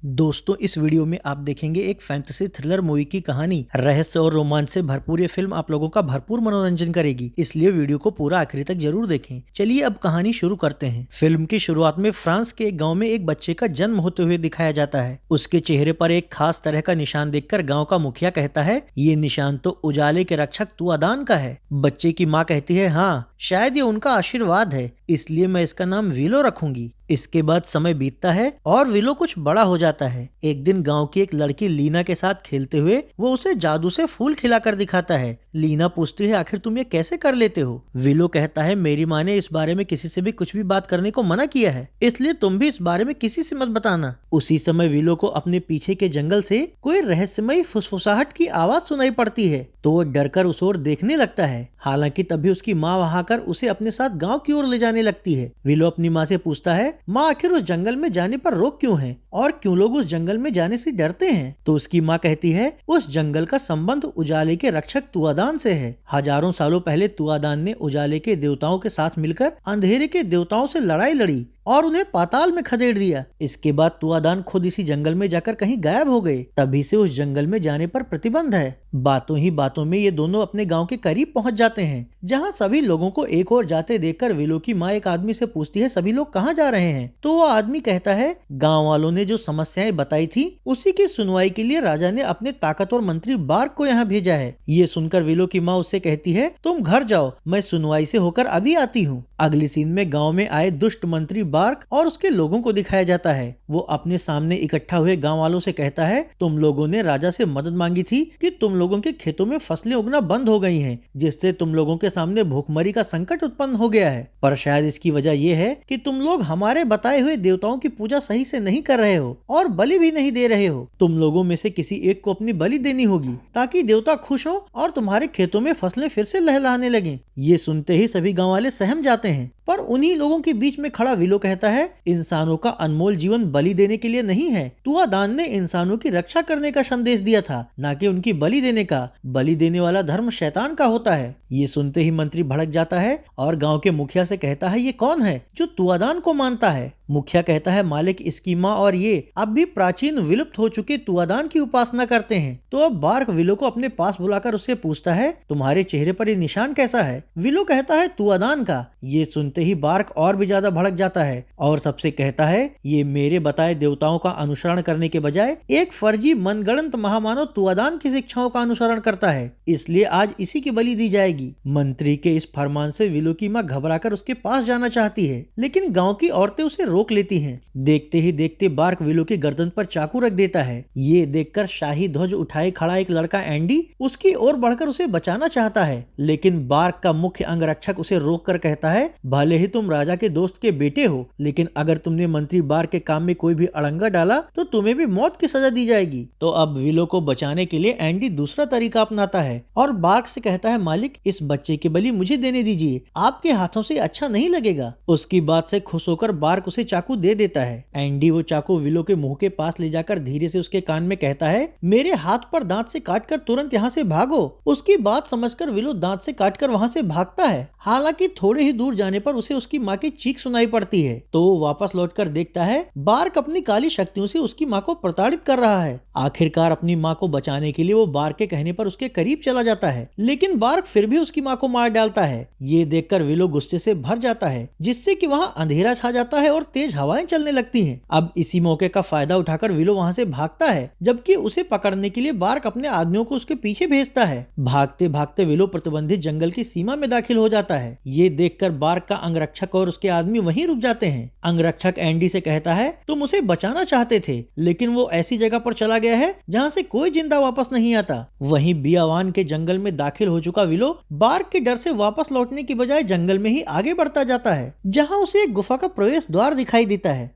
दोस्तों, इस वीडियो में आप देखेंगे एक फैंटेसी थ्रिलर मूवी की कहानी। रहस्य और रोमांच से भरपूर ये फिल्म आप लोगों का भरपूर मनोरंजन करेगी, इसलिए वीडियो को पूरा आखिरी तक जरूर देखें। चलिए अब कहानी शुरू करते हैं। फिल्म की शुरुआत में फ्रांस के एक गांव में एक बच्चे का जन्म होते हुए दिखाया जाता है। उसके चेहरे पर एक खास तरह का निशान देखकर गाँव का मुखिया कहता है, ये निशान तो उजाले के रक्षक तुआदान का है। बच्चे की माँ कहती है, हाँ शायद ये उनका आशीर्वाद है, इसलिए मैं इसका नाम विलो रखूंगी। इसके बाद समय बीतता है और विलो कुछ बड़ा हो जाता है। एक दिन गांव की एक लड़की लीना के साथ खेलते हुए वो उसे जादू से फूल खिलाकर दिखाता है। लीना पूछती है, आखिर तुम ये कैसे कर लेते हो? विलो कहता है, मेरी माँ ने इस बारे में किसी से भी कुछ भी बात करने को मना किया है, इसलिए तुम भी इस बारे में किसी से मत बताना। उसी समय विलो को अपने पीछे के जंगल से कोई रहस्यमयी फुसफुसाहट की आवाज सुनाई पड़ती है, तो वो डरकर उस ओर देखने लगता है। हालांकि तभी उसकी माँ वहां आकर उसे अपने साथ गांव की ओर ले जाने लगती है। विलो अपनी माँ से पूछता है, माँ आखिर उस जंगल में जाने पर रोक क्यों है और क्यों लोग उस जंगल में जाने से डरते हैं? तो उसकी माँ कहती है, उस जंगल का संबंध उजाले के रक्षक तुआदान से है। हजारों सालों पहले तुआदान ने उजाले के देवताओं के साथ मिलकर अंधेरे के देवताओं से लड़ाई लड़ी और उन्हें पाताल में खदेड़ दिया। इसके बाद तुआदान खुद इसी जंगल में जाकर कहीं गायब हो गए। तभी से उस जंगल में जाने पर प्रतिबंध है। बातों ही बातों में ये दोनों अपने गांव के करीब पहुंच जाते हैं, जहां सभी लोगों को एक और जाते देखकर विलो की माँ एक आदमी से पूछती है, सभी लोग कहाँ जा रहे हैं? तो वो आदमी कहता है, गांव वालों ने जो समस्याएं बताई थी उसी की सुनवाई के लिए राजा ने अपने ताकतवर मंत्री बार्क को यहाँ भेजा है। ये सुनकर विलो की माँ उससे कहती है, तुम घर जाओ, मैं सुनवाई से होकर अभी आती हूँ। अगली सीन में गाँव में आए दुष्ट मंत्री बार्क और उसके लोगों को दिखाया जाता है। वो अपने सामने इकट्ठा हुए गांव वालों से कहता है, तुम लोगों ने राजा से मदद मांगी थी कि तुम लोगों के खेतों में फसलें उगना बंद हो गई हैं, जिससे तुम लोगों के सामने भूखमरी का संकट उत्पन्न हो गया है। पर शायद इसकी वजह यह है कि तुम लोग हमारे बताए हुए देवताओं की पूजा सही से नहीं कर रहे हो और बलि भी नहीं दे रहे हो। तुम लोगों में से किसी एक को अपनी बलि देनी होगी ताकि देवता खुश हो और तुम्हारे खेतों में फसलें फिर से लहलहाने लगें। ये सुनते ही सभी गाँव वाले सहम जाते हैं, पर उन्हीं लोगों के बीच में खड़ा विलो कहता है, इंसानों का अनमोल जीवन बलि देने के लिए नहीं है। तुआदान ने इंसानों की रक्षा करने का संदेश दिया था, न कि उनकी बलि देने का। बलि देने वाला धर्म शैतान का होता है। ये सुनते ही मंत्री भड़क जाता है और गांव के मुखिया से कहता है, ये कौन है जो तुआदान को मानता है? मुखिया कहता है, मालिक, इसकी माँ और ये अब भी प्राचीन विलुप्त हो चुके तुआदान की उपासना करते हैं। तो अब बार्क विलो को अपने पास बुलाकर उससे पूछता है, तुम्हारे चेहरे पर ये निशान कैसा है? विलो कहता है, तुआदान का। ये सुनते ही बार्क और भी ज्यादा भड़क जाता है और सबसे कहता है, ये मेरे बताए देवताओं का अनुसरण करने के बजाय एक फर्जी मनगढ़ंत महामानव तुआदान की शिक्षाओं का अनुसरण करता है, इसलिए आज इसी की बलि दी जाएगी। मंत्री के इस फरमान से विलो की माँ घबराकर उसके पास जाना चाहती है, लेकिन गाँव की औरतें उसे रोक लेती हैं। देखते ही देखते बार्क विलो की गर्दन पर चाकू रख देता है। ये देखकर शाही ध्वज उठाए खड़ा एक लड़का एंडी उसकी ओर बढ़कर उसे बचाना चाहता है, लेकिन बार्क का मुख्य अंगरक्षक उसे रोककर कहता है, भले ही तुम राजा के दोस्त के बेटे हो, लेकिन अगर तुमने मंत्री बार्क के काम में कोई भी अड़ंगा डाला तो तुम्हें भी मौत की सजा दी जाएगी। तो अब विलो को बचाने के लिए एंडी दूसरा तरीका अपनाता है और बार्क से कहता है, मालिक, इस बच्चे की बलि मुझे देने दीजिए, आपके हाथों से अच्छा नहीं लगेगा। उसकी बात से खुश होकर बार्क उसे चाकू दे देता है। एंडी वो चाकू विलो के मुंह के पास ले जाकर धीरे से उसके कान में कहता है, मेरे हाथ पर दांत से काटकर तुरंत यहाँ से भागो। उसकी बात समझकर विलो दांत से काटकर वहाँ से भागता है। हालांकि थोड़े ही दूर जाने पर उसे उसकी माँ की चीख सुनाई पड़ती है, तो वो वापस लौटकर देखता है बार्क अपनी काली शक्तियों से उसकी माँ को प्रताड़ित कर रहा है। आखिरकार अपनी माँ को बचाने के लिए वो बार्क के कहने पर उसके करीब चला जाता है, लेकिन बार्क फिर भी उसकी माँ को मार डालता है। ये देखकर विलो गुस्से से भर जाता है, जिससे कि वहाँ अंधेरा छा जाता है और तेज हवाएं चलने लगती हैं। अब इसी मौके का फायदा उठाकर विलो वहाँ से भागता है, जबकि उसे पकड़ने के लिए बार्क अपने आदमियों को उसके पीछे भेजता है। भागते भागते विलो प्रतिबंधित जंगल की सीमा में दाखिल हो जाता है। ये देखकर बार्क का अंगरक्षक और उसके आदमी वहीं रुक जाते हैं। अंगरक्षक एंडी से कहता है, तुम उसे बचाना चाहते थे, लेकिन वो ऐसी जगह पर चला गया है जहाँ से कोई जिंदा वापस नहीं आता। वहीं बियावान के जंगल में दाखिल हो चुका विलो बार्क के डर से वापस लौटने की बजाय जंगल में ही आगे बढ़ता जाता है, जहाँ उसे एक गुफा का प्रवेश द्वार दिखाई देता है।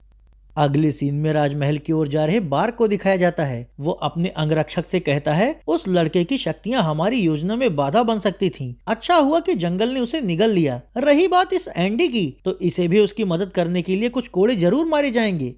अगले सीन में राजमहल की ओर जा रहे बार्क को दिखाया जाता है। वो अपने अंगरक्षक से कहता है, उस लड़के की शक्तियां हमारी योजना में बाधा बन सकती थीं। अच्छा हुआ कि जंगल ने उसे निगल लिया। रही बात इस एंडी की, तो इसे भी उसकी मदद करने के लिए कुछ कोड़े जरूर मारे जाएंगे।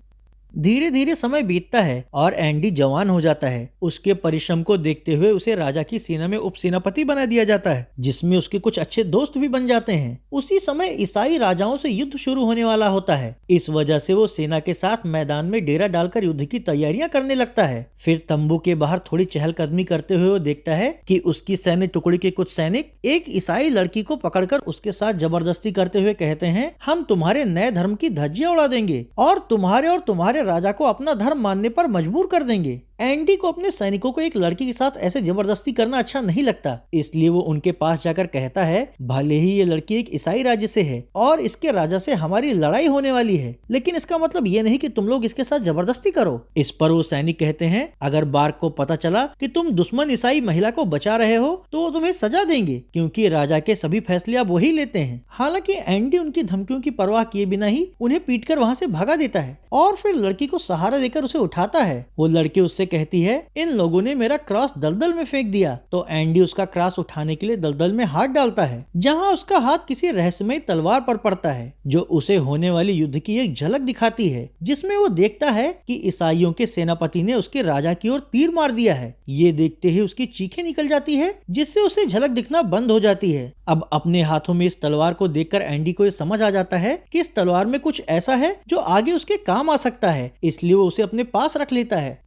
धीरे धीरे समय बीतता है और एंडी जवान हो जाता है। उसके परिश्रम को देखते हुए उसे राजा की सेना में उपसेनापति बना दिया जाता है, जिसमें उसके कुछ अच्छे दोस्त भी बन जाते हैं। उसी समय ईसाई राजाओं से युद्ध शुरू होने वाला होता है। इस वजह से वो सेना के साथ मैदान में डेरा डालकर युद्ध की तैयारियां करने लगता है। फिर तंबू के बाहर थोड़ी चहलकदमी करते हुए वो देखता है कि उसकी सैन्य टुकड़ी के कुछ सैनिक एक ईसाई लड़की को पकड़कर उसके साथ जबरदस्ती करते हुए कहते हैं, हम तुम्हारे नए धर्म की धज्जियां उड़ा देंगे और तुम्हारे राजा को अपना धर्म मानने पर मजबूर कर देंगे। एंडी को अपने सैनिकों को एक लड़की के साथ ऐसे जबरदस्ती करना अच्छा नहीं लगता, इसलिए वो उनके पास जाकर कहता है, भले ही ये लड़की एक ईसाई राज्य से है और इसके राजा से हमारी लड़ाई होने वाली है, लेकिन इसका मतलब ये नहीं कि तुम लोग इसके साथ जबरदस्ती करो। इस पर वो सैनिक कहते हैं, अगर बार्क को पता चला कि तुम दुश्मन ईसाई महिला को बचा रहे हो तो वो तुम्हें सजा देंगे, क्योंकि राजा के सभी फैसले अब वही लेते हैं। हालांकि एंडी उनकी धमकियों की परवाह किए बिना ही उन्हें पीटकर वहां से भगा देता है और फिर लड़की को सहारा देकर उसे उठाता है। वो लड़की उससे कहती है, इन लोगों ने मेरा क्रॉस दलदल में फेंक दिया। तो एंडी उसका क्रॉस उठाने के लिए दलदल में हाथ डालता है, जहां उसका हाथ किसी रहस्यमय तलवार पर पड़ता है, जो उसे होने वाली युद्ध की एक झलक दिखाती है, जिसमें वो देखता है कि ईसाइयों के सेनापति ने उसके राजा की ओर तीर मार दिया है। ये देखते ही उसकी चीखें निकल जाती है, जिससे उसे झलक दिखना बंद हो जाती है। अब अपने हाथों में इस तलवार को देखकर एंडी को ये समझ आ जाता है कि इस तलवार में कुछ ऐसा है जो आगे उसके काम आ सकता है, इसलिए वो उसे अपने पास रख लेता है।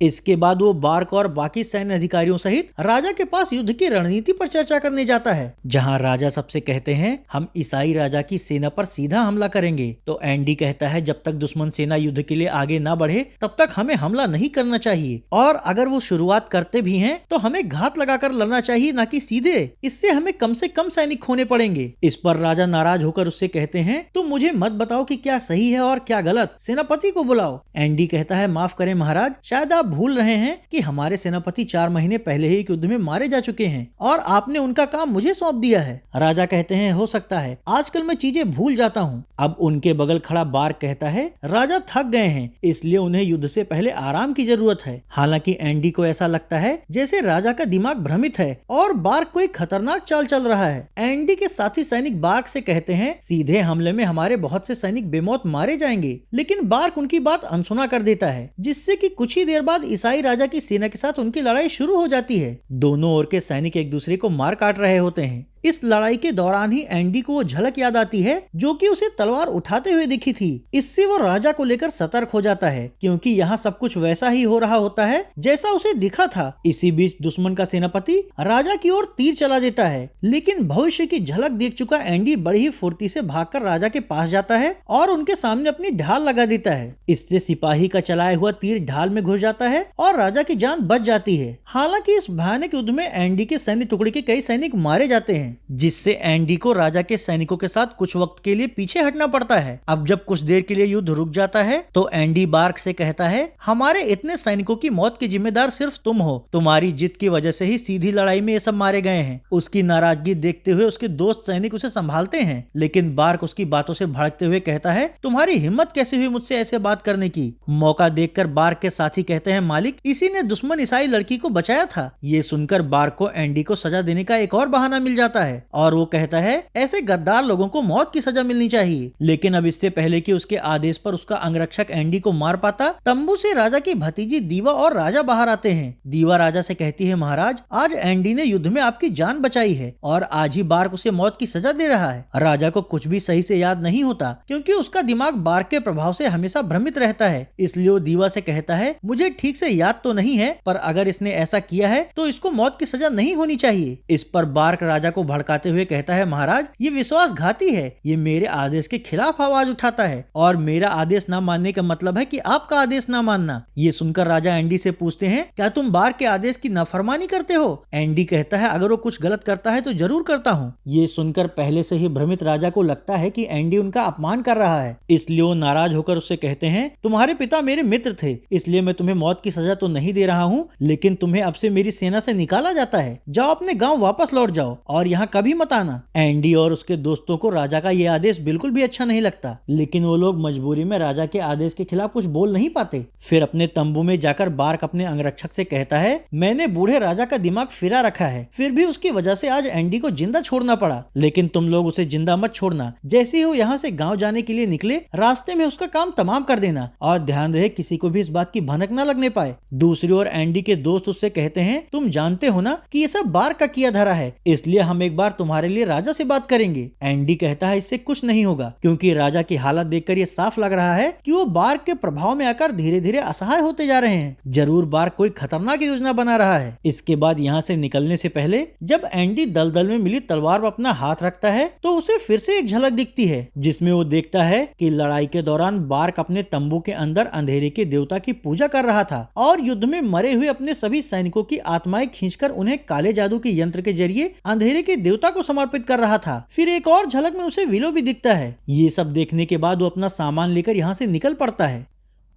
इसके बाद वो बार्क और बाकी सैन्य अधिकारियों सहित राजा के पास युद्ध की रणनीति पर चर्चा करने जाता है, जहां राजा सबसे कहते हैं, हम ईसाई राजा की सेना पर सीधा हमला करेंगे। तो एंडी कहता है, जब तक दुश्मन सेना युद्ध के लिए आगे ना बढ़े तब तक हमें हमला नहीं करना चाहिए, और अगर वो शुरुआत करते भी हैं तो हमें घात लगाकर लड़ना चाहिए, ना कि सीधे। इससे हमें कम से कम सैनिक खोने पड़ेंगे। इस पर राजा नाराज होकर उससे कहते हैं, तुम मुझे मत बताओ कि क्या सही है और क्या गलत, सेनापति को बुलाओ। एंडी कहता है, माफ करें महाराज, शायद आप भूल रहे हैं कि हमारे सेनापति 4 महीने पहले ही युद्ध में मारे जा चुके हैं और आपने उनका काम मुझे सौंप दिया है। राजा कहते हैं, हो सकता है, आजकल मैं चीजें भूल जाता हूँ। अब उनके बगल खड़ा बार्क कहता है, राजा थक गए हैं, इसलिए उन्हें युद्ध से पहले आराम की जरूरत है। हालांकि एंडी को ऐसा लगता है जैसे राजा का दिमाग भ्रमित है और बार्क कोई खतरनाक चाल चल रहा है। एंडी के साथी सैनिक बार्क से कहते हैं, सीधे हमले में हमारे बहुत से सैनिक बेमौत मारे जाएंगे, लेकिन बार्क उनकी बात अनसुना कर देता है, जिससे कि कुछ ही देर बाद ईसाई राजा की सेना के साथ उनकी लड़ाई शुरू हो जाती है। दोनों ओर के सैनिक एक दूसरे को मार काट रहे होते हैं। इस लड़ाई के दौरान ही एंडी को वो झलक याद आती है जो कि उसे तलवार उठाते हुए दिखी थी। इससे वो राजा को लेकर सतर्क हो जाता है, क्योंकि यहाँ सब कुछ वैसा ही हो रहा होता है जैसा उसे दिखा था। इसी बीच दुश्मन का सेनापति राजा की ओर तीर चला देता है, लेकिन भविष्य की झलक देख चुका एंडी बड़ी ही फुर्ती से भागकर राजा के पास जाता है और उनके सामने अपनी ढाल लगा देता है। इससे सिपाही का चलाया हुआ तीर ढाल में घुस जाता है और राजा की जान बच जाती है। हालांकि इस भयानक युद्ध में एंडी के सैन्य टुकड़े के कई सैनिक मारे जाते हैं, जिससे एंडी को राजा के सैनिकों के साथ कुछ वक्त के लिए पीछे हटना पड़ता है। अब जब कुछ देर के लिए युद्ध रुक जाता है तो एंडी बार्क से कहता है, हमारे इतने सैनिकों की मौत के जिम्मेदार सिर्फ तुम हो, तुम्हारी जीत की वजह से ही सीधी लड़ाई में ये सब मारे गए हैं। उसकी नाराजगी देखते हुए उसके दोस्त सैनिक उसे संभालते हैं, लेकिन बार्क उसकी बातों से भड़कते हुए कहता है, तुम्हारी हिम्मत कैसे हुई मुझसे ऐसे बात करने की। मौका देखकर बार्क के साथी कहते हैं, मालिक, इसी ने दुश्मन ईसाई लड़की को बचाया था। ये सुनकर बार्क को एंडी को सजा देने का एक और बहाना मिल जाता है और वो कहता है, ऐसे गद्दार लोगों को मौत की सजा मिलनी चाहिए। लेकिन अब इससे पहले कि उसके आदेश पर उसका अंगरक्षक एंडी को मार पाता, तंबू से राजा की भतीजी दीवा और राजा बाहर आते हैं। दीवा राजा से कहती है, महाराज, आज एंडी ने युद्ध में आपकी जान बचाई है और आज ही बार्क उसे मौत की सजा दे रहा है। राजा को कुछ भी सही से याद नहीं होता, क्योंकि उसका दिमाग बार्क के प्रभाव से हमेशा भ्रमित रहता है। इसलिए वो दीवा से कहता है, मुझे ठीक से याद तो नहीं है, पर अगर इसने ऐसा किया है तो इसको मौत की सजा नहीं होनी चाहिए। इस पर बार्क राजा को भड़काते हुए कहता है, महाराज, ये विश्वासघाती है, ये मेरे आदेश के खिलाफ आवाज उठाता है और मेरा आदेश न मानने का मतलब है कि आपका आदेश न मानना। ये सुनकर राजा एंडी से पूछते हैं, क्या तुम बार्क के आदेश की नाफरमानी करते हो? एंडी कहता है, अगर वो कुछ गलत करता है तो जरूर करता हूँ। ये सुनकर पहले से ही भ्रमित राजा को लगता है कि एंडी उनका अपमान कर रहा है, इसलिए वो नाराज होकर उससे कहते हैं, तुम्हारे पिता मेरे मित्र थे, इसलिए मैं तुम्हें मौत की सजा तो नहीं दे रहा हूँ, लेकिन तुम्हें अब से मेरी सेना से निकाला जाता है। जाओ, अपने गाँव वापस लौट जाओ और यहाँ कभी मत आना। एंडी और उसके दोस्तों को राजा का ये आदेश बिल्कुल भी अच्छा नहीं लगता, लेकिन वो लोग मजबूरी में राजा के आदेश के खिलाफ कुछ बोल नहीं पाते। फिर अपने तंबू में जाकर बार्क अपने अंगरक्षक से कहता है, मैंने बूढ़े राजा का दिमाग फिरा रखा है, फिर भी उसकी वजह से आज एंडी को जिंदा छोड़ना पड़ा, लेकिन तुम लोग उसे जिंदा मत छोड़ना। जैसे ही वो यहाँ से गाँव जाने के लिए निकले, रास्ते में उसका काम तमाम कर देना और ध्यान रहे किसी को भी इस बात की भनक न लगने पाए। दूसरी ओर एंडी के दोस्त उससे कहते हैं, तुम जानते हो ना कि ये सब बार्क का किया धरा है, इसलिए हम एक बार तुम्हारे लिए राजा से बात करेंगे। एंडी कहता है, इससे कुछ नहीं होगा, क्योंकि राजा की हालत देखकर ये साफ लग रहा है कि वो बार्क के प्रभाव में आकर धीरे धीरे असहाय होते जा रहे हैं। जरूर बार्क कोई खतरनाक योजना बना रहा है। इसके बाद यहाँ से निकलने से पहले जब एंडी दलदल में मिली तलवार पर अपना हाथ रखता है तो उसे फिर से एक झलक दिखती है, जिसमें वो देखता है कि लड़ाई के दौरान बार्क अपने तंबू के अंदर अंधेरे के देवता की पूजा कर रहा था और युद्ध में मरे हुए अपने सभी सैनिकों की आत्माएं खींचकर उन्हें काले जादू के यंत्र के जरिए अंधेरे के देवता को समर्पित कर रहा था। फिर एक और झलक में उसे विलो भी दिखता है। ये सब देखने के बाद वो अपना सामान लेकर यहाँ से निकल पड़ता है।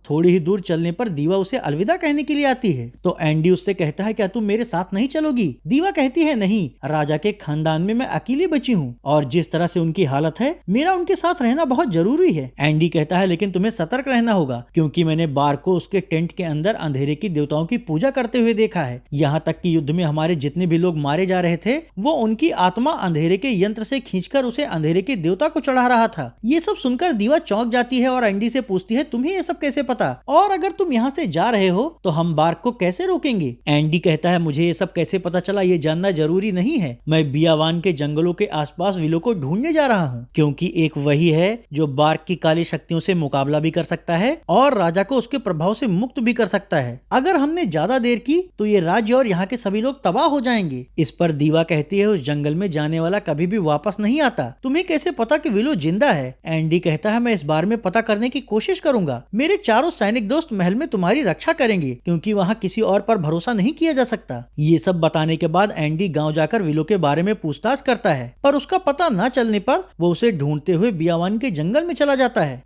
थोड़ी ही दूर चलने पर दीवा उसे अलविदा कहने के लिए आती है, तो एंडी उससे कहता है, क्या तुम मेरे साथ नहीं चलोगी? दीवा कहती है, नहीं, राजा के खानदान में मैं अकेली बची हूँ और जिस तरह से उनकी हालत है, मेरा उनके साथ रहना बहुत जरूरी है। एंडी कहता है, लेकिन तुम्हें सतर्क रहना होगा, क्योंकि मैंने बार्क को उसके टेंट के अंदर अंधेरे की देवताओं की पूजा करते हुए देखा है। यहाँ तक कि युद्ध में हमारे जितने भी लोग मारे जा रहे थे, वो उनकी आत्मा अंधेरे के यंत्र से खींचकर उसे अंधेरे के देवता को चढ़ा रहा था। ये सब सुनकर दीवा चौंक जाती है और एंडी से पूछती है, तुम्हें ये सब कैसे पता? और अगर तुम यहाँ से जा रहे हो तो हम बार्क को कैसे रोकेंगे? एंडी कहता है, मुझे ये सब कैसे पता चला ये जानना जरूरी नहीं है। मैं बियावान के जंगलों के आसपास विलो को ढूंढने जा रहा हूँ, क्योंकि एक वही है जो बार्क की काली शक्तियों से मुकाबला भी कर सकता है और राजा को उसके प्रभाव से मुक्त भी कर सकता है। अगर हमने ज्यादा देर की तो ये राज्य और यहाँ के सभी लोग तबाह हो जाएंगे। इस पर दीवा कहती है, उस जंगल में जाने वाला कभी भी वापस नहीं आता। तुम्हें कैसे पता कि विलो जिंदा है? एंडी कहता है, मैं इस बारे में पता करने की कोशिश करूंगा। मेरे चारों सैनिक दोस्त महल में तुम्हारी रक्षा करेंगे, क्योंकि वहाँ किसी और पर भरोसा नहीं किया जा सकता। ये सब बताने के बाद एंडी गांव जाकर विलो के बारे में पूछताछ करता है, पर उसका पता न चलने पर वो उसे ढूंढते हुए बियावान के जंगल में चला जाता है।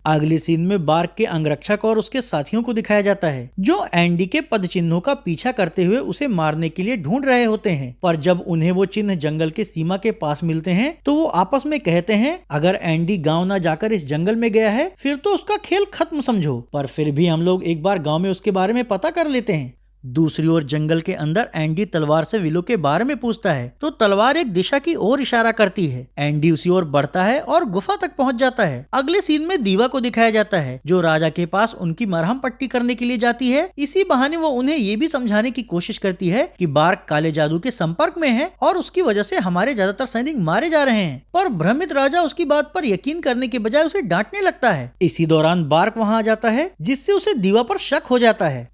अगली सीन में बार्क के अंगरक्षक और उसके साथियों को दिखाया जाता है, जो एंडी के पद चिन्हों का पीछा करते हुए उसे मारने के लिए ढूंढ रहे होते हैं। पर जब उन्हें वो चिन्ह जंगल के सीमा के पास मिलते हैं तो वो आपस में कहते हैं, अगर एंडी गांव ना जाकर इस जंगल में गया है फिर तो उसका खेल खत्म समझो, पर फिर भी हम लोग एक बार गाँव में उसके बारे में पता कर लेते हैं। दूसरी ओर जंगल के अंदर एंडी तलवार से विलो के बारे में पूछता है, तो तलवार एक दिशा की ओर इशारा करती है। एंडी उसी ओर बढ़ता है और गुफा तक पहुंच जाता है। अगले सीन में दीवा को दिखाया जाता है, जो राजा के पास उनकी मरहम पट्टी करने के लिए जाती है। इसी बहाने वो उन्हें ये भी समझाने की कोशिश करती है कि बार्क काले जादू के संपर्क में है और उसकी वजह से हमारे ज्यादातर सैनिक मारे जा रहे हैं। पर भ्रमित राजा उसकी बात पर यकीन करने के बजाय उसे डांटने लगता है। इसी दौरान बार्क वहाँ आ जाता है, जिससे उसे दीवा पर शक हो जाता है।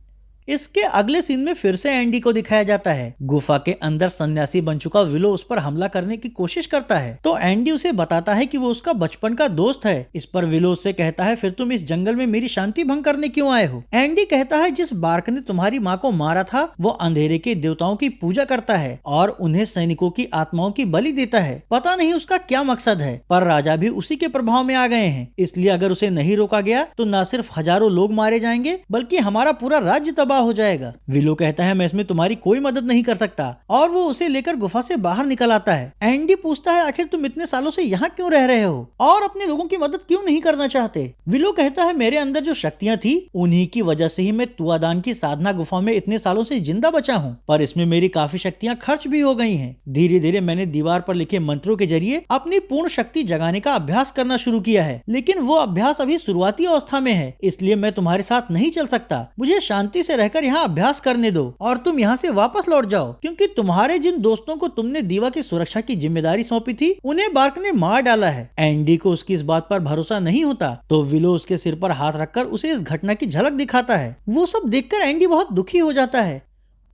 इसके अगले सीन में फिर से एंडी को दिखाया जाता है। गुफा के अंदर सन्यासी बन चुका विलो उस पर हमला करने की कोशिश करता है, तो एंडी उसे बताता है कि वो उसका बचपन का दोस्त है। इस पर विलो उससे कहता है, फिर तुम इस जंगल में मेरी शांति भंग करने क्यों आए हो? एंडी कहता है, जिस बार्क ने तुम्हारी माँ को मारा था वो अंधेरे के देवताओं की पूजा करता है और उन्हें सैनिकों की आत्माओं की बलि देता है। पता नहीं उसका क्या मकसद है, पर राजा भी उसी के प्रभाव में आ गए हैं। इसलिए अगर उसे नहीं रोका गया तो न सिर्फ हजारों लोग मारे जाएंगे, बल्कि हमारा पूरा राज्य तबाह हो जाएगा। विलो कहता है, मैं इसमें तुम्हारी कोई मदद नहीं कर सकता, और वो उसे लेकर गुफा से बाहर निकल आता है। एंडी पूछता है, आखिर तुम इतने सालों से यहाँ क्यों रह रहे हो और अपने लोगों की मदद क्यों नहीं करना चाहते? विलो कहता है, मेरे अंदर जो शक्तियाँ थी उन्हीं की वजह से ही मैं तुआदान की साधना गुफा में इतने सालों से जिंदा बचा हूँ, पर इसमें मेरी काफी शक्तियाँ खर्च भी हो गई हैं। धीरे धीरे मैंने दीवार पर लिखे मंत्रों के जरिए अपनी पूर्ण शक्ति जगाने का अभ्यास करना शुरू किया है, लेकिन वो अभ्यास अभी शुरुआती अवस्था में है, इसलिए मैं तुम्हारे साथ नहीं चल सकता। मुझे शांति से रहकर यहाँ अभ्यास करने दो और तुम यहाँ से वापस लौट जाओ, क्योंकि तुम्हारे जिन दोस्तों को तुमने दीवा की सुरक्षा की जिम्मेदारी सौंपी थी उन्हें बार्क ने मार डाला है। एंडी को उसकी इस बात पर भरोसा नहीं होता, तो विलो उसके सिर पर हाथ रखकर उसे इस घटना की झलक दिखाता है। वो सब देखकर एंडी बहुत दुखी हो जाता है।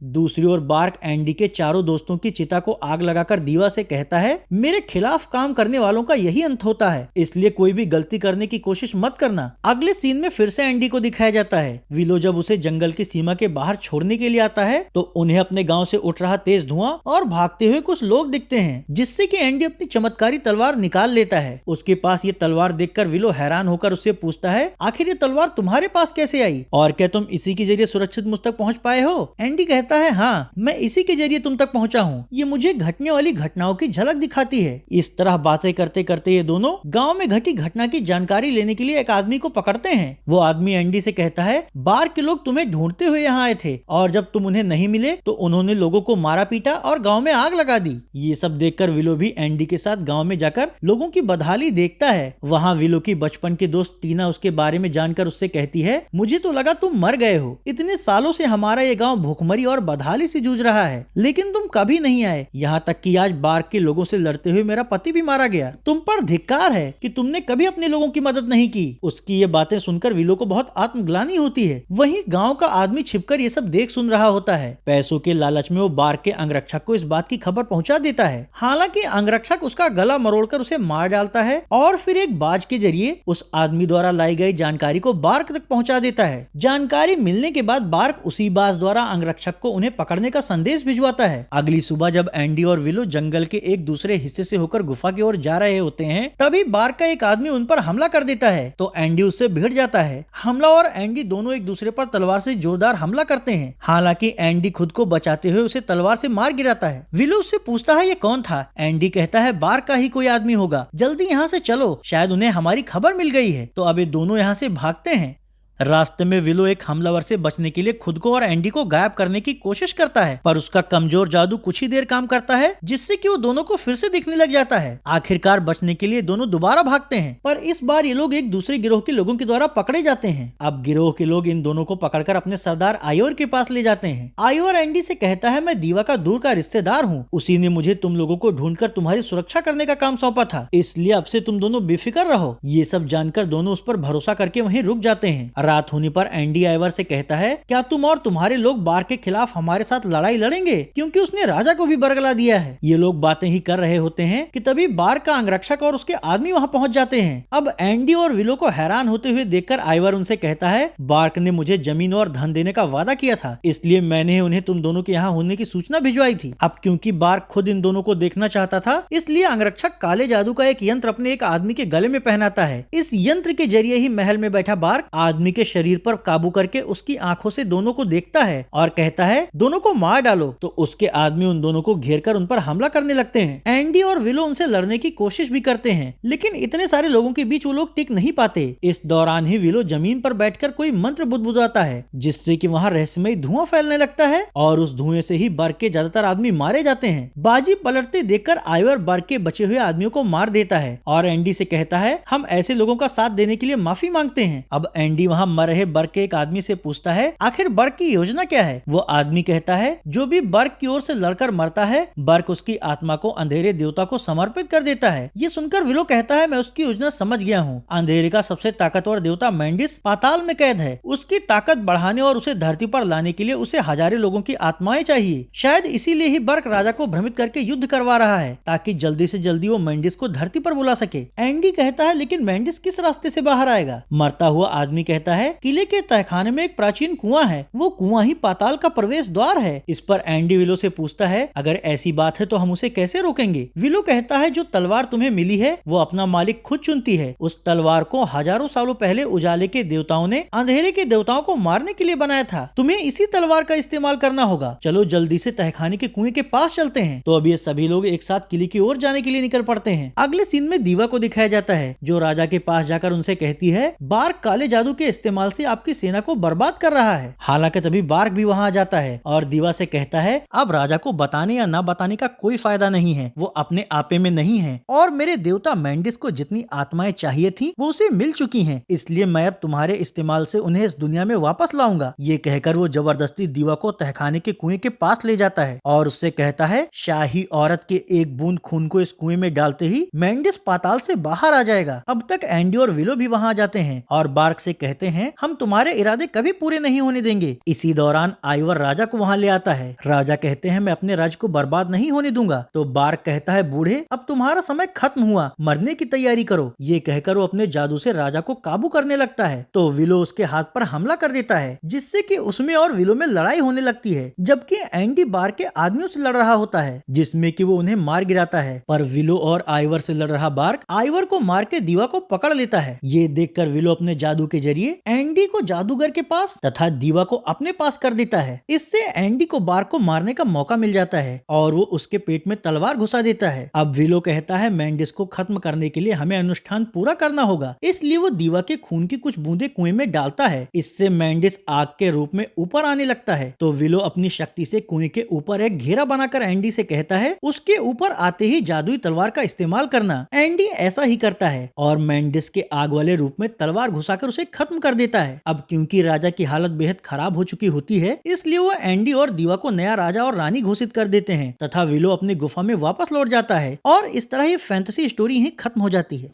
दूसरी ओर बार्क एंडी के चारों दोस्तों की चिता को आग लगाकर दीवा से कहता है, मेरे खिलाफ काम करने वालों का यही अंत होता है, इसलिए कोई भी गलती करने की कोशिश मत करना। अगले सीन में फिर से एंडी को दिखाया जाता है। विलो जब उसे जंगल की सीमा के बाहर छोड़ने के लिए आता है तो उन्हें अपने गांव से उठ रहा तेज धुआं और भागते हुए कुछ लोग दिखते हैं, जिससे कि एंडी अपनी चमत्कारी तलवार निकाल लेता है। उसके पास ये तलवार देखकर विलो हैरान होकर उससे पूछता है, आखिर ये तलवार तुम्हारे पास कैसे आई और क्या तुम इसी के जरिए सुरक्षित मुझ तक पहुँच पाए हो? एंडी कहता कहता है हाँ, मैं इसी के जरिए तुम तक पहुंचा हूँ, ये मुझे घटने वाली घटनाओं की झलक दिखाती है। इस तरह बातें करते करते ये दोनों गांव में घटी घटना की जानकारी लेने के लिए एक आदमी को पकड़ते हैं। वो आदमी एंडी से कहता है बार के लोग तुम्हें ढूंढते हुए यहाँ आए थे और जब तुम उन्हें नहीं मिले तो उन्होंने लोगों को मारा पीटा और गाँव में आग लगा दी। ये सब देखकर विलो भी एंडी के साथ गाँव में जाकर लोगों की बदहाली देखता है। वहाँ विलो की बचपन की दोस्त टीना उसके बारे में जानकर उससे कहती है मुझे तो लगा तुम मर गए हो, इतने सालों से हमारा ये गांव भूखमरी और बदहाली से जूझ रहा है, लेकिन तुम कभी नहीं आए, यहाँ तक कि आज बार्क के लोगों से लड़ते हुए मेरा पति भी मारा गया। तुम पर धिक्कार है कि तुमने कभी अपने लोगों की मदद नहीं की। उसकी ये बातें सुनकर विलो को बहुत आत्मग्लानि होती है। वहीं गांव का आदमी छिपकर ये सब देख सुन रहा होता है। पैसों के लालच में वो बार्क के अंगरक्षक को इस बात की खबर पहुंचा देता है। हालांकि अंगरक्षक उसका गला मरोड़कर उसे मार डालता है और फिर एक बाज के जरिए उस आदमी द्वारा लाई गई जानकारी को बार्क तक पहुंचा देता है। जानकारी मिलने के बाद बार्क उसी बाज द्वारा अंगरक्षक को उन्हें पकड़ने का संदेश भिजवाता है। अगली सुबह जब एंडी और विलो जंगल के एक दूसरे हिस्से से होकर गुफा की ओर जा रहे होते हैं, तभी बार्क का एक आदमी उन पर हमला कर देता है तो एंडी उससे भिड़ जाता है। हमला और एंडी दोनों एक दूसरे पर तलवार से जोरदार हमला करते हैं। हालांकि एंडी खुद को बचाते हुए उसे तलवार से मार गिराता है। विलो उससे पूछता है ये कौन था। एंडी कहता है बार्क का ही कोई आदमी होगा, जल्दी यहाँ से चलो, शायद उन्हें हमारी खबर मिल गई है। तो अब ये दोनों यहाँ से भागते हैं। रास्ते में विलो एक हमलावर से बचने के लिए खुद को और एंडी को गायब करने की कोशिश करता है, पर उसका कमजोर जादू कुछ ही देर काम करता है जिससे कि वो दोनों को फिर से दिखने लग जाता है। आखिरकार बचने के लिए दोनों दोबारा भागते हैं, पर इस बार ये लोग एक दूसरे गिरोह के लोगों के द्वारा पकड़े जाते हैं। अब गिरोह के लोग इन दोनों को पकड़कर अपने सरदार आयोर के पास ले जाते हैं। आयोर एंडी से कहता है मैं दीवा का दूर का रिश्तेदार हूँ, उसी ने मुझे तुम लोगों को ढूंढकर तुम्हारी सुरक्षा करने का काम सौंपा था, इसलिए अब से तुम दोनों बेफिक्र रहो। ये सब जानकर दोनों उस पर भरोसा करके वहीं रुक जाते हैं। रात होने पर एंडी आइवर से कहता है क्या तुम और तुम्हारे लोग बार के खिलाफ हमारे साथ लड़ाई लड़ेंगे, क्योंकि उसने राजा को भी बरगला दिया है। ये लोग बातें ही कर रहे होते हैं कि तभी बार का अंगरक्षक और उसके आदमी वहां पहुंच जाते हैं। अब एंडी और विलो को हैरान होते हुए देखकर आइवर उनसे कहता है बार्क ने मुझे जमीन और धन देने का वादा किया था, इसलिए मैंने उन्हें तुम दोनों के यहाँ होने की सूचना भिजवाई थी। अब क्योंकि बार्क खुद इन दोनों को देखना चाहता था, इसलिए अंगरक्षक काले जादू का एक यंत्र अपने एक आदमी के गले में पहनाता है। इस यंत्र के जरिए ही महल में बैठा बार्क आदमी के शरीर पर काबू करके उसकी आंखों से दोनों को देखता है और कहता है दोनों को मार डालो। तो उसके आदमी उन दोनों को घेर कर उन पर हमला करने लगते हैं। एंडी और विलो उनसे लड़ने की कोशिश भी करते हैं, लेकिन इतने सारे लोगों के बीच वो लोग टिक नहीं पाते। इस दौरान ही विलो जमीन पर बैठकर कोई मंत्र बुदबुदाता है, जिससे कि वहाँ रहस्यमय धुआं फैलने लगता है और उस धुएं से ही बर्ग के ज्यादातर आदमी मारे जाते हैं। बाजी पलटते देखकर आइवर बर्ग के बचे हुए आदमियों को मार देता है और एंडी से कहता है हम ऐसे लोगों का साथ देने के लिए माफी मांगते हैं। अब एंडी वहाँ मर रहे बर्ग के एक आदमी से पूछता है आखिर बर्ग की योजना क्या है। वो आदमी कहता है जो भी बर्ग की ओर से लड़कर मरता है, बर्ग उसकी आत्मा को अंधेरे देवता को समर्पित कर देता है। ये सुनकर विलो कहता है मैं उसकी योजना समझ गया हूँ। अंधेरे का सबसे ताकतवर देवता मैंडिस पाताल में कैद है। उसकी ताकत बढ़ाने और उसे धरती पर लाने के लिए उसे हजारों लोगों की आत्माएं चाहिए। शायद इसीलिए ही बर्ग राजा को भ्रमित करके युद्ध करवा रहा है, ताकि जल्दी से जल्दी वो मैंडिस को धरती पर बुला सके। एंडी कहता है लेकिन मैंडिस किस रास्ते से बाहर आएगा। मरता हुआ आदमी कहता है किले के तहखाने में एक प्राचीन कुआं है, वो कुआं ही पाताल का प्रवेश द्वार है। इस पर एंडी विलो से पूछता है अगर ऐसी बात है तो हम उसे कैसे रोकेंगे। विलो कहता है जो तलवार तुम्हें मिली है वो अपना मालिक खुद चुनती है। उस तलवार को हजारों सालों पहले उजाले के देवताओं ने अंधेरे के देवताओं को मारने के लिए बनाया था। तुम्हें इसी तलवार का इस्तेमाल करना होगा। चलो जल्दी से तहखाने के कुएं के पास चलते हैं। तो अब ये सभी लोग एक साथ किले की ओर जाने के लिए निकल पड़ते हैं। अगले सीन में दीवा को दिखाया जाता है जो राजा के पास जाकर उनसे कहती है बार्ग काले जादू के इस्तेमाल से आपकी सेना को बर्बाद कर रहा है। हालांकि तभी बार्ग भी वहां आ जाता है और दीवा से कहता है अब राजा को बताने या ना बताने का कोई फायदा नहीं है, वो अपने आपे में नहीं है और मेरे देवता मैंडिस को जितनी आत्माएं चाहिए थी वो उसे मिल चुकी हैं, इसलिए मैं अब तुम्हारे इस्तेमाल से उन्हें इस दुनिया में वापस लाऊंगा। ये कहकर वो जबरदस्ती दीवा को तहखाने के कुएं के पास ले जाता है और उससे कहता है शाही औरत के एक बूंद खून को इस कुएं में डालते ही मैंडिस पाताल से बाहर आ जाएगा। अब तक एंडी और विलो भी वहां आ जाते हैं और बार्ग से कहते हैं हम तुम्हारे इरादे कभी पूरे नहीं होने देंगे। इसी दौरान आइवर राजा को वहां ले आता है। राजा कहते हैं मैं अपने राज्य को बर्बाद नहीं होने दूंगा। तो बार्ग कहता है बूढ़े अब तुम्हारा समय खत्म हुआ, मरने की तैयारी करो। ये कहकर वो अपने जादू से राजा को काबू करने लगता है। तो विलो उसके हाथ पर हमला कर देता है, जिससे कि उसमें और विलो में लड़ाई होने लगती है, जबकि एंडी बार्ग के आदमियों से लड़ रहा होता है, जिसमें कि वो उन्हें मार गिराता है। पर विलो और आइवर से लड़ रहा बार्ग आइवर को मार के दीवा को पकड़ लेता है। ये देखकर विलो अपने जादू के जरिए एंडी को जादूगर के पास तथा दीवा को अपने पास कर देता है। इससे एंडी को बार्क को मारने का मौका मिल जाता है और वो उसके पेट में तलवार घुसा देता है। अब विलो कहता है मेंडिस को खत्म करने के लिए हमें अनुष्ठान पूरा करना होगा, इसलिए वो दीवा के खून की कुछ बूंदे कुएं में डालता है। इससे मेंडिस आग के रूप में ऊपर आने लगता है। तो विलो अपनी शक्ति से कुएं के ऊपर एक घेरा बनाकर एंडी से कहता है उसके ऊपर आते ही जादुई तलवार का इस्तेमाल करना। एंडी ऐसा ही करता है और मेंडिस के आग वाले रूप में तलवार घुसाकर उसे खत्म कर देता है। अब क्योंकि राजा की हालत बेहद खराब हो चुकी होती है, इसलिए वो एंडी और दीवा को नया राजा और रानी घोषित कर देते हैं तथा विलो अपनी गुफा में वापस लौट जाता है और इस तरह ये फैंटेसी स्टोरी ही खत्म हो जाती है।